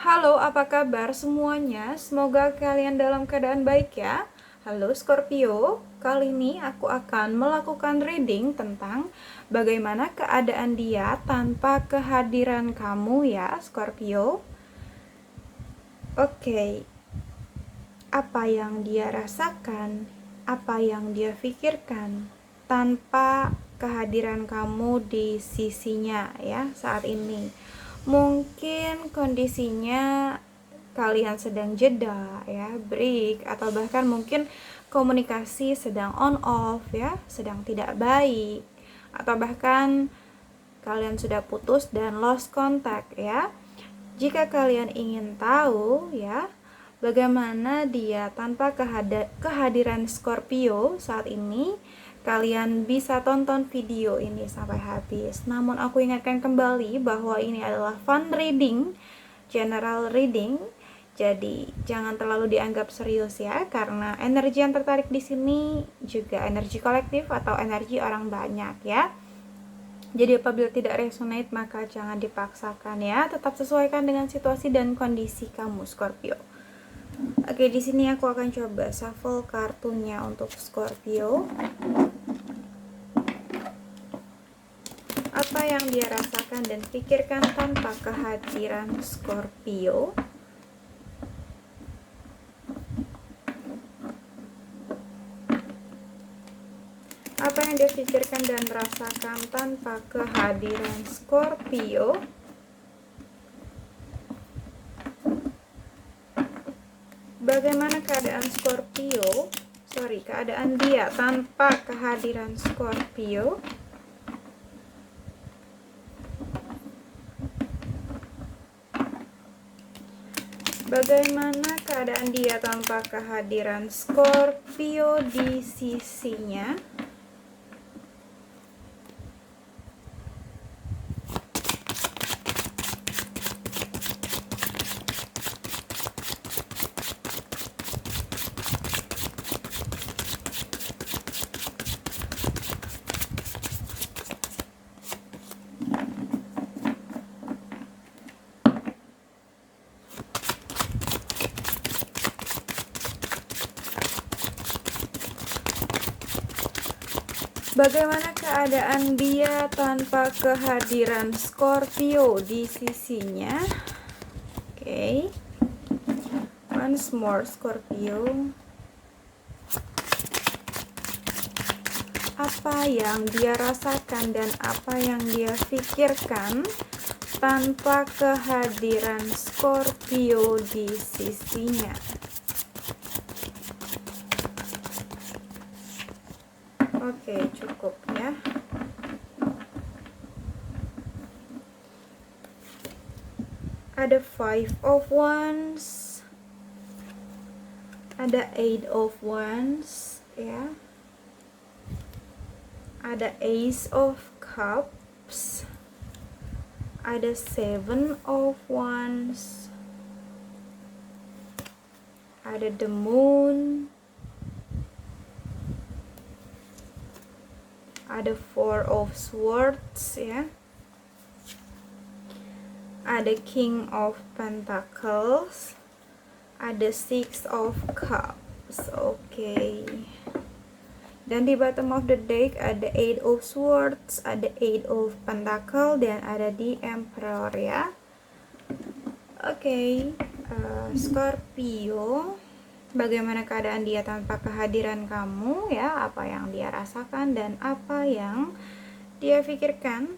Halo, apa kabar semuanya? Semoga kalian dalam keadaan baik ya. Halo Scorpio, kali ini aku akan melakukan reading tentang bagaimana keadaan dia tanpa kehadiran kamu ya Scorpio. Oke, apa yang dia rasakan, apa yang dia pikirkan tanpa kehadiran kamu di sisinya ya saat ini. Mungkin kondisinya kalian sedang jeda ya, break, atau bahkan mungkin komunikasi sedang on off ya, sedang tidak baik, atau bahkan kalian sudah putus dan lost contact ya. Jika kalian ingin tahu ya bagaimana dia tanpa kehadiran Scorpio saat ini, kalian bisa tonton video ini sampai habis. Namun aku ingatkan kembali bahwa ini adalah fun reading, general reading. Jadi jangan terlalu dianggap serius ya, karena energi yang tertarik di sini juga energi kolektif atau energi orang banyak ya. Jadi apabila tidak resonate maka jangan dipaksakan ya, tetap sesuaikan dengan situasi dan kondisi kamu Scorpio. Oke, di sini aku akan coba shuffle kartunya untuk Scorpio. Apa yang dia rasakan dan pikirkan tanpa kehadiran Scorpio? Apa yang dia pikirkan dan rasakan tanpa kehadiran Scorpio? Bagaimana keadaan Scorpio? Keadaan dia tanpa kehadiran Scorpio. Bagaimana keadaan dia tanpa kehadiran Scorpio di sisinya? Bagaimana keadaan dia tanpa kehadiran Scorpio di sisinya? Oke. Once more Scorpio. Apa yang dia rasakan dan apa yang dia pikirkan tanpa kehadiran Scorpio di sisinya? Oke, cukup ya. Ada 5 of Wands, ada 8 of Wands ya, ada Ace of Cups, ada 7 of Wands, ada the Moon, ada 4 of Swords ya, ada King of Pentacles, ada 6 of Cups. Oke. Dan di bottom of the deck ada 8 of Swords, ada 8 of Pentacles, dan ada the Emperor ya. Oke. Scorpio, bagaimana keadaan dia tanpa kehadiran kamu ya, apa yang dia rasakan dan apa yang dia pikirkan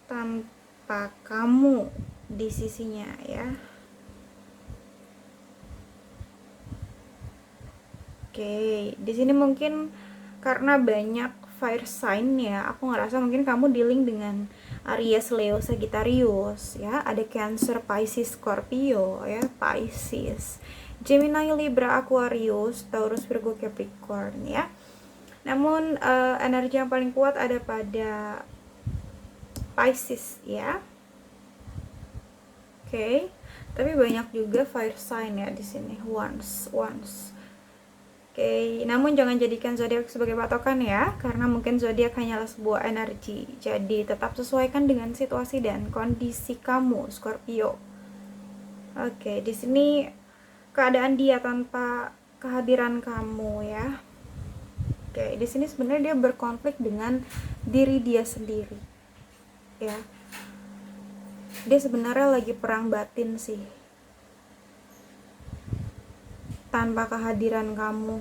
tanpa kamu di sisinya ya. Oke, di sini mungkin karena banyak fire sign ya, aku ngerasa mungkin kamu dealing dengan Aries, Leo, Sagittarius ya, ada Cancer, Pisces, Scorpio ya, Pisces, Gemini, Libra, Aquarius, Taurus, Virgo, Capricorn ya. Namun energi yang paling kuat ada pada Pisces ya. Oke. Tapi banyak juga fire sign ya di sini, once. Oke, namun jangan jadikan zodiak sebagai patokan ya, karena mungkin zodiak hanyalah sebuah energi. Jadi tetap sesuaikan dengan situasi dan kondisi kamu, Scorpio. Oke, di sini keadaan dia tanpa kehadiran kamu ya. Oke, di sini sebenarnya dia berkonflik dengan diri dia sendiri. Ya. Dia sebenarnya lagi perang batin sih. Tanpa kehadiran kamu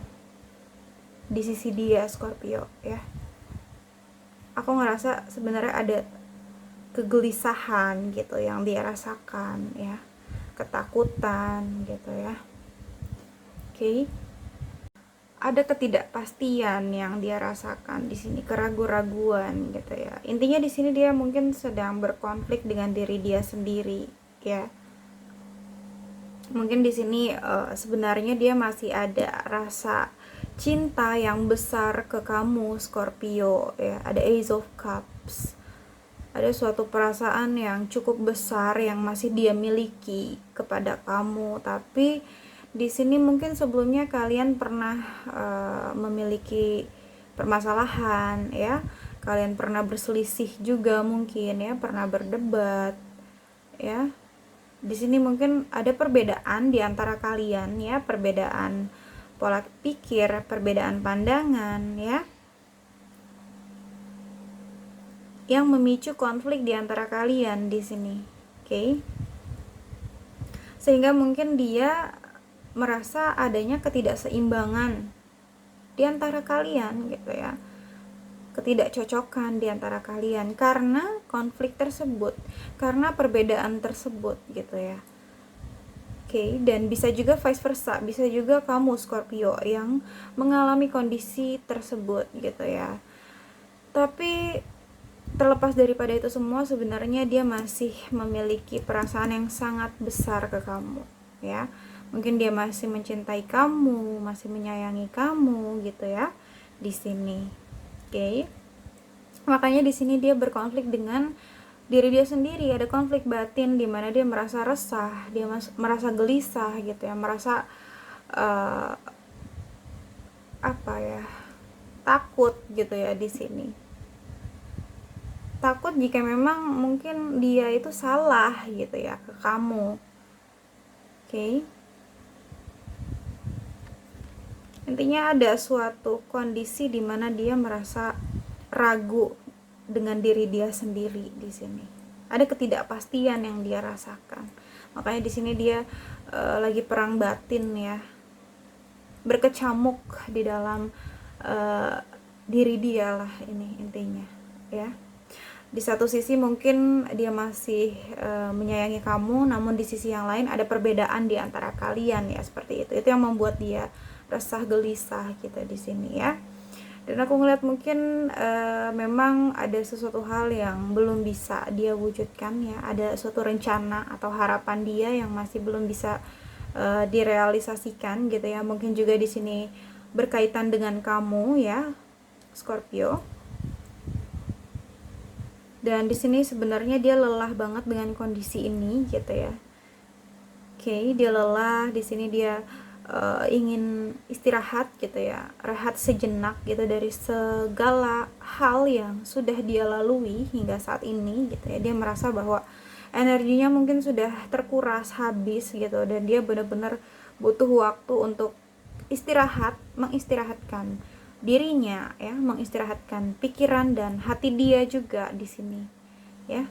di sisi dia, Scorpio ya. Aku ngerasa sebenarnya ada kegelisahan gitu yang dia rasakan ya. Ketakutan gitu ya. Oke. Ada ketidakpastian yang dia rasakan di sini, keraguan-raguan gitu ya. Intinya di sini dia mungkin sedang berkonflik dengan diri dia sendiri ya. Mungkin di sini sebenarnya dia masih ada rasa cinta yang besar ke kamu, Scorpio ya. Ada Ace of Cups. Ada suatu perasaan yang cukup besar yang masih dia miliki kepada kamu, tapi di sini mungkin sebelumnya kalian pernah memiliki permasalahan ya. Kalian pernah berselisih juga mungkin ya, pernah berdebat ya. Di sini mungkin ada perbedaan di antara kalian ya, perbedaan pola pikir, perbedaan pandangan ya, yang memicu konflik di antara kalian di sini. Oke. Sehingga mungkin dia merasa adanya ketidakseimbangan di antara kalian gitu ya. Ketidakcocokan di antara kalian karena konflik tersebut, karena perbedaan tersebut gitu ya. Oke, dan bisa juga vice versa, bisa juga kamu Scorpio yang mengalami kondisi tersebut gitu ya. Tapi terlepas daripada itu semua, sebenarnya dia masih memiliki perasaan yang sangat besar ke kamu ya. Mungkin dia masih mencintai kamu, masih menyayangi kamu gitu ya di sini. Oke. Makanya di sini dia berkonflik dengan diri dia sendiri, ada konflik batin di mana dia merasa resah, dia merasa gelisah gitu ya, merasa uh, apa ya, takut gitu ya di sini. Takut jika memang mungkin dia itu salah gitu ya ke kamu. Oke. Intinya ada suatu kondisi di mana dia merasa ragu dengan diri dia sendiri di sini. Ada ketidakpastian yang dia rasakan. Makanya di sini dia lagi perang batin ya. Berkecamuk di dalam diri dia lah ini intinya ya. Di satu sisi mungkin dia masih menyayangi kamu, namun di sisi yang lain ada perbedaan di antara kalian ya, seperti itu. Itu yang membuat dia resah gelisah gitu di sini ya. Dan aku ngeliat mungkin memang ada sesuatu hal yang belum bisa dia wujudkan ya, ada suatu rencana atau harapan dia yang masih belum bisa direalisasikan gitu ya. Mungkin juga di sini berkaitan dengan kamu ya, Scorpio. Dan di sini sebenarnya dia lelah banget dengan kondisi ini gitu ya. Oke, dia lelah, di sini dia ingin istirahat gitu ya, rehat sejenak gitu dari segala hal yang sudah dia lalui hingga saat ini gitu ya. Dia merasa bahwa energinya mungkin sudah terkuras habis gitu, dan dia benar-benar butuh waktu untuk istirahat, mengistirahatkan dirinya ya, mengistirahatkan pikiran dan hati dia juga di sini ya,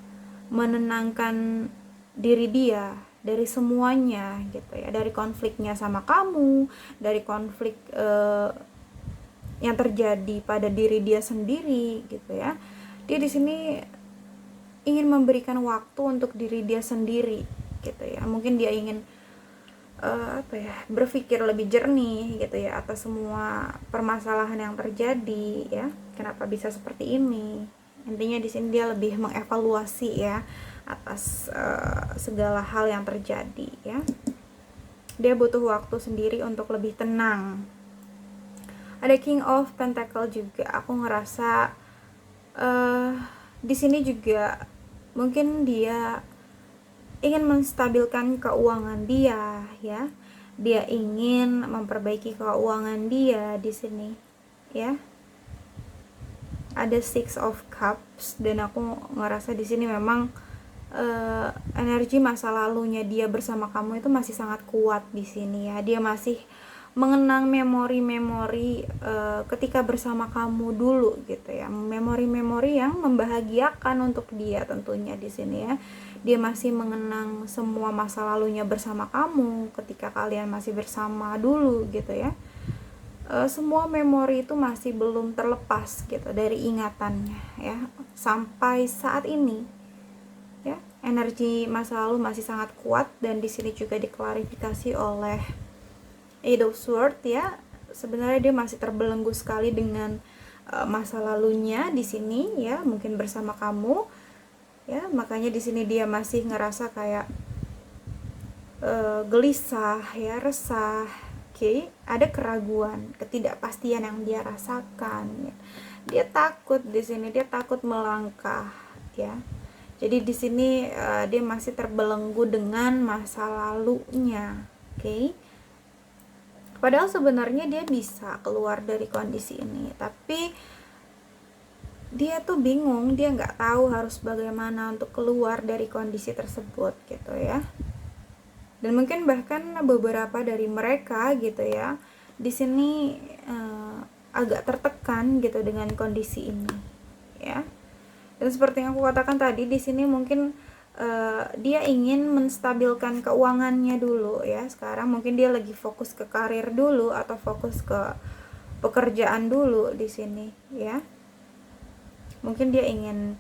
menenangkan diri dia dari semuanya gitu ya, dari konfliknya sama kamu, dari konflik yang terjadi pada diri dia sendiri gitu ya. Dia di sini ingin memberikan waktu untuk diri dia sendiri gitu ya. Mungkin dia ingin berpikir lebih jernih gitu ya atas semua permasalahan yang terjadi ya. Kenapa bisa seperti ini? Intinya di sini dia lebih mengevaluasi ya atas segala hal yang terjadi ya. Dia butuh waktu sendiri untuk lebih tenang. Ada King of Pentacle juga. Aku ngerasa di sini juga mungkin dia ingin menstabilkan keuangan dia ya. Dia ingin memperbaiki keuangan dia di sini ya. Ada Six of Cups, dan aku ngerasa di sini memang energi masa lalunya dia bersama kamu itu masih sangat kuat di sini ya. Dia masih mengenang memori-memori ketika bersama kamu dulu gitu ya. Memori-memori yang membahagiakan untuk dia tentunya di sini ya. Dia masih mengenang semua masa lalunya bersama kamu ketika kalian masih bersama dulu gitu ya. Semua memori itu masih belum terlepas gitu dari ingatannya ya sampai saat ini ya. Energi masa lalu masih sangat kuat dan di sini juga diklarifikasi oleh Eight of Swords ya. Sebenarnya dia masih terbelenggu sekali dengan masa lalunya di sini ya, mungkin bersama kamu ya. Makanya di sini dia masih ngerasa kayak gelisah ya, resah. Ada keraguan, ketidakpastian yang dia rasakan ya. Dia takut di sini, dia takut melangkah ya. Jadi di sini dia masih terbelenggu dengan masa lalunya. Padahal sebenarnya dia bisa keluar dari kondisi ini, tapi dia tuh bingung, dia nggak tahu harus bagaimana untuk keluar dari kondisi tersebut gitu ya. Dan mungkin bahkan beberapa dari mereka gitu ya di sini agak tertekan gitu dengan kondisi ini ya. Dan seperti yang aku katakan tadi, di sini mungkin dia ingin menstabilkan keuangannya dulu ya. Sekarang mungkin dia lagi fokus ke karir dulu atau fokus ke pekerjaan dulu di sini ya. Mungkin dia ingin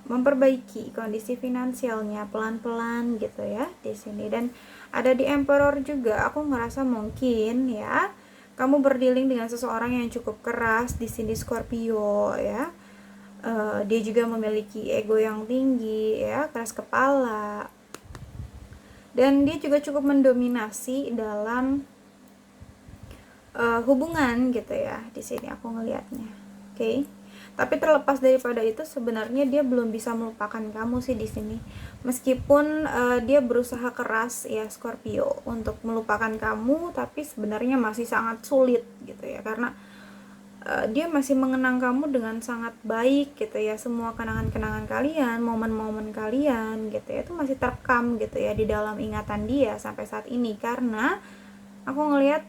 memperbaiki kondisi finansialnya pelan-pelan gitu ya di sini. Dan ada di Emperor juga, aku ngerasa mungkin ya kamu berdealing dengan seseorang yang cukup keras di sini Scorpio ya. Dia juga memiliki ego yang tinggi ya, keras kepala, dan dia juga cukup mendominasi dalam hubungan gitu ya di sini aku ngelihatnya. Tapi terlepas daripada itu, sebenarnya dia belum bisa melupakan kamu sih di sini. Meskipun dia berusaha keras ya Scorpio untuk melupakan kamu, tapi sebenarnya masih sangat sulit gitu ya, karena dia masih mengenang kamu dengan sangat baik gitu ya. Semua kenangan-kenangan kalian, momen-momen kalian gitu ya, itu masih terekam gitu ya di dalam ingatan dia sampai saat ini. Karena aku ngelihat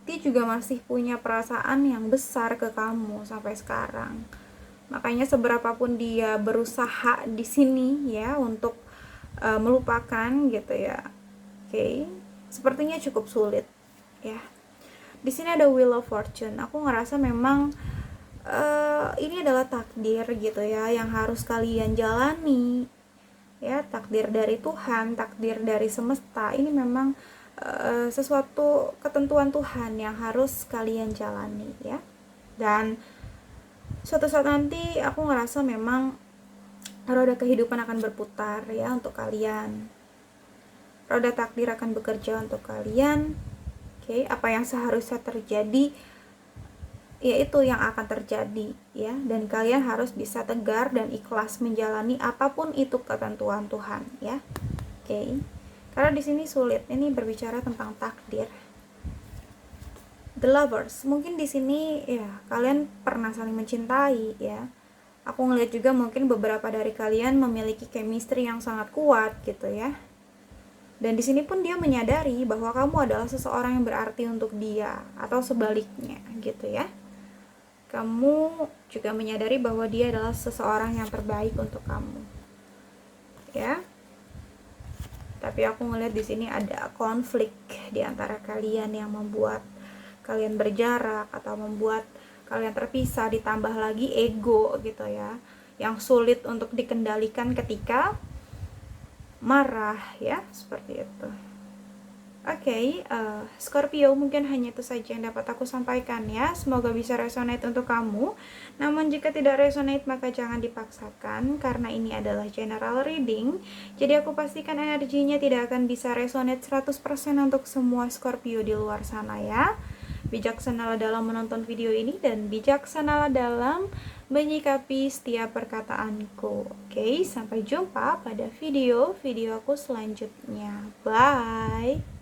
dia juga masih punya perasaan yang besar ke kamu sampai sekarang. Makanya seberapapun dia berusaha di sini ya untuk melupakan gitu ya, sepertinya cukup sulit ya. Di sini ada Wheel of Fortune. Aku ngerasa memang ini adalah takdir gitu ya yang harus kalian jalani ya. Takdir dari Tuhan, takdir dari semesta. Ini memang sesuatu ketentuan Tuhan yang harus kalian jalani ya. Dan suatu saat nanti aku ngerasa memang roda kehidupan akan berputar ya untuk kalian. Roda takdir akan bekerja untuk kalian. Apa yang seharusnya terjadi yaitu yang akan terjadi ya, dan kalian harus bisa tegar dan ikhlas menjalani apapun itu ketentuan Tuhan ya. Karena di sini sulit, ini berbicara tentang takdir. The Lovers, mungkin di sini ya kalian pernah saling mencintai ya. Aku ngeliat juga mungkin beberapa dari kalian memiliki chemistry yang sangat kuat gitu ya. Dan di sini pun dia menyadari bahwa kamu adalah seseorang yang berarti untuk dia, atau sebaliknya gitu ya. Kamu juga menyadari bahwa dia adalah seseorang yang terbaik untuk kamu. Ya. Tapi aku ngeliat di sini ada konflik di antara kalian yang membuat kalian berjarak atau membuat kalian terpisah, ditambah lagi ego gitu ya, yang sulit untuk dikendalikan ketika marah ya, seperti itu. Scorpio, mungkin hanya itu saja yang dapat aku sampaikan ya. Semoga bisa resonate untuk kamu. Namun jika tidak resonate maka jangan dipaksakan, karena ini adalah general reading. Jadi aku pastikan energinya tidak akan bisa resonate 100% untuk semua Scorpio di luar sana ya. Bijaksanalah dalam menonton video ini dan bijaksanalah dalam menyikapi setiap perkataanku. Sampai jumpa pada video aku selanjutnya. Bye.